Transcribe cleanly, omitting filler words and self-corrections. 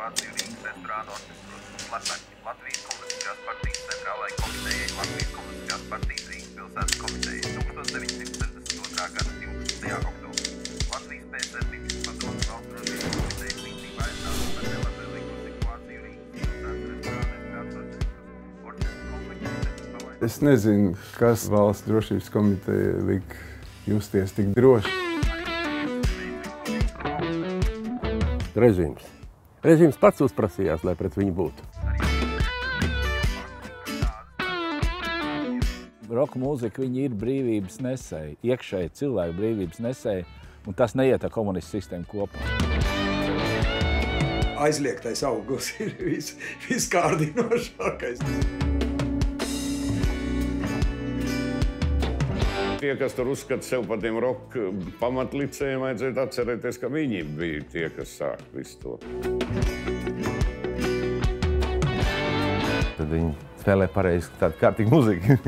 situāciju Rīgas restorānu orķestros slepeni. Latvijas komunistiskās partijas centrālajai komitejai, Latvijas komunistiskās partijas Rīgas pilsētas komitejai 1962. Gada 12. oktobrī. Latvijas PSR ministrs padomes valsts drošības komitejas rīcībā aizstāvot par nelabvēlīgo situāciju Rīgas pilsētas restorānēs orķestru kompleksu. Es nezinu, kas valsts drošības komiteja lika justies tik droši. Režīms. Režīms pats uzprasījās, lai pret viņu būtu. Roka mūzika, viņi ir brīvības nesēji, iekšēji cilvēku brīvības nesēji, un tas neiet ar komunistu sistēmu kopā. Aizliegtais augurs ir viskārdinošākais. Tie, kas tur uzskata sev par tiem roka pamatlicējiem, vajadzētu atcerēties, ka viņi bija tie, kas sāk visu to. Tad viņi spēlē pareizi tādu kārtīgu muziku.